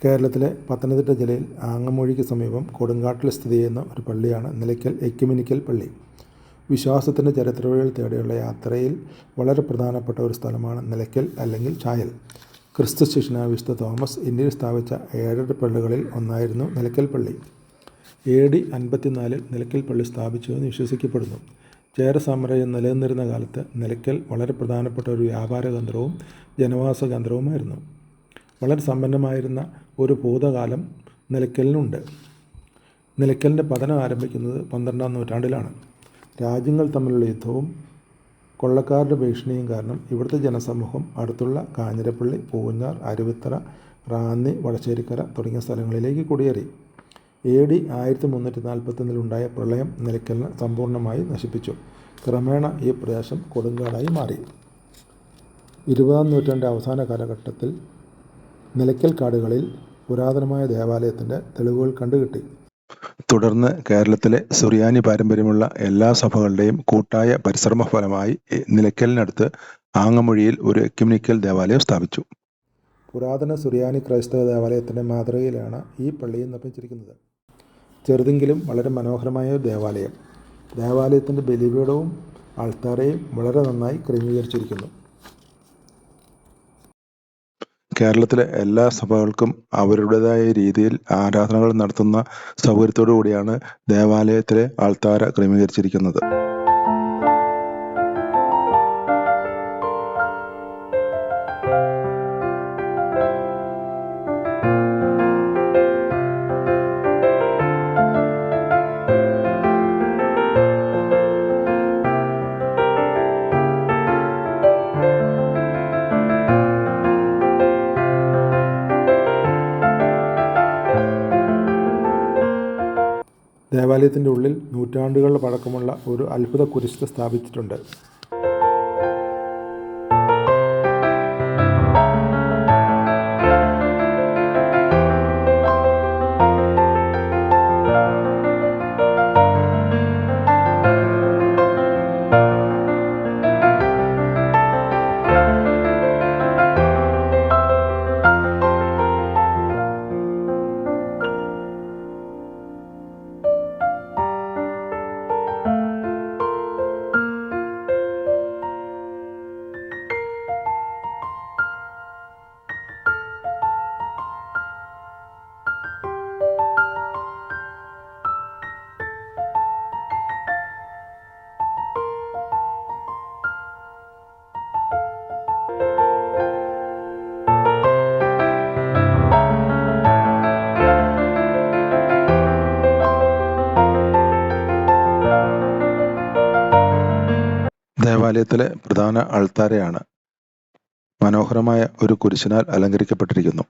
കേരളത്തിലെ പത്തനംതിട്ട ജില്ലയിൽ ആങ്ങമൂഴിക്ക് സമീപം കൊടുങ്കാട്ടിൽ സ്ഥിതി ചെയ്യുന്ന ഒരു പള്ളിയാണ് നിലയ്ക്കൽ എക്യുമെനിക്കൽ പള്ളി. വിശ്വാസത്തിൻ്റെ ചരിത്രവഴികൾ തേടിയുള്ള യാത്രയിൽ വളരെ പ്രധാനപ്പെട്ട ഒരു സ്ഥലമാണ് നിലയ്ക്കൽ അല്ലെങ്കിൽ ചായൽ. ക്രിസ്തു ശിഷ്യനായ വിശുദ്ധ തോമസ് ഇന്ത്യയിൽ സ്ഥാപിച്ച 7 പള്ളികളിൽ ഒന്നായിരുന്നു നിലയ്ക്കൽ പള്ളി. AD 54 നിലയ്ക്കൽ പള്ളി സ്ഥാപിച്ചു എന്ന് വിശ്വസിക്കപ്പെടുന്നു. ചേര സാമ്രാജ്യം നിലനിന്നിരുന്ന കാലത്ത് നിലയ്ക്കൽ വളരെ പ്രധാനപ്പെട്ട ഒരു വ്യാപാര കേന്ദ്രവും ജനവാസ കേന്ദ്രവുമായിരുന്നു. വളരെ സമ്പന്നമായിരുന്ന ഒരു ഭൂതകാലം നിലയ്ക്കലിനുണ്ട്. നിലയ്ക്കലിൻ്റെ പതനം ആരംഭിക്കുന്നത് 12ാം നൂറ്റാണ്ടിലാണ്. രാജ്യങ്ങൾ തമ്മിലുള്ള യുദ്ധവും കൊള്ളക്കാരുടെ ഭീഷണിയും കാരണം ഇവിടുത്തെ ജനസമൂഹം അടുത്തുള്ള കാഞ്ഞിരപ്പള്ളി, പൂഞ്ഞാർ, അരുവിത്തറ, റാന്നി, വടശ്ശേരിക്കര തുടങ്ങിയ സ്ഥലങ്ങളിലേക്ക് കുടിയേറി. AD 1341 പ്രളയം നിലയ്ക്കലിനെ സമ്പൂർണ്ണമായി നശിപ്പിച്ചു. ക്രമേണ ഈ പ്രദേശം കൊടുങ്കാടായി മാറി. 20ാം നൂറ്റാണ്ടിൻ്റെ അവസാന കാലഘട്ടത്തിൽ നിലയ്ക്കൽ കാടുകളിൽ പുരാതനമായ ദേവാലയത്തിൻ്റെ തെളിവുകൾ കണ്ടുകിട്ടി. തുടർന്ന് കേരളത്തിലെ സുറിയാനി പാരമ്പര്യമുള്ള എല്ലാ സഭകളുടെയും കൂട്ടായ പരിശ്രമ ഫലമായി നിലയ്ക്കലിനടുത്ത് ആങ്ങമൂഴിയിൽ ഒരു എക്യുമെനിക്കൽ ദേവാലയം സ്ഥാപിച്ചു. പുരാതന സുറിയാനി ക്രൈസ്തവ ദേവാലയത്തിൻ്റെ മാതൃകയിലാണ് ഈ പള്ളിയും നിർമ്മിച്ചിരിക്കുന്നത്. ചെറുതെങ്കിലും വളരെ മനോഹരമായ ഒരു ദേവാലയം. ദേവാലയത്തിൻ്റെ ബലിപീഠവും ആൾത്താരയും വളരെ നന്നായി ക്രമീകരിച്ചിരിക്കുന്നു. കേരളത്തിലെ എല്ലാ സഭകൾക്കും അവരുടേതായ രീതിയിൽ ആരാധനകൾ നടത്തുന്ന സൗകര്യത്തോടു കൂടിയാണ് ദേവാലയത്തിലെ ആൾത്താര ക്രമീകരിച്ചിരിക്കുന്നത്. ദേവാലയത്തിൻ്റെ ഉള്ളിൽ നൂറ്റാണ്ടുകളുടെ പഴക്കമുള്ള ഒരു അത്ഭുത കുരിശ് സ്ഥാപിച്ചിട്ടുണ്ട്. ദേവാലയത്തിലെ പ്രധാന അൾത്താരയാണ് മനോഹരമായ ഒരു കുരിശിനാൽ അലങ്കരിക്കപ്പെട്ടിരിക്കുന്നു.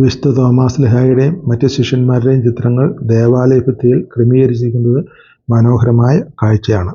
വിശുദ്ധ തോമാശ്ലീഹായുടെയും മറ്റ് ശിഷ്യന്മാരുടെയും ചിത്രങ്ങൾ ദേവാലയ ഭിത്തിയിൽ ക്രമീകരിച്ചിരിക്കുന്നത് മനോഹരമായ കാഴ്ചയാണ്.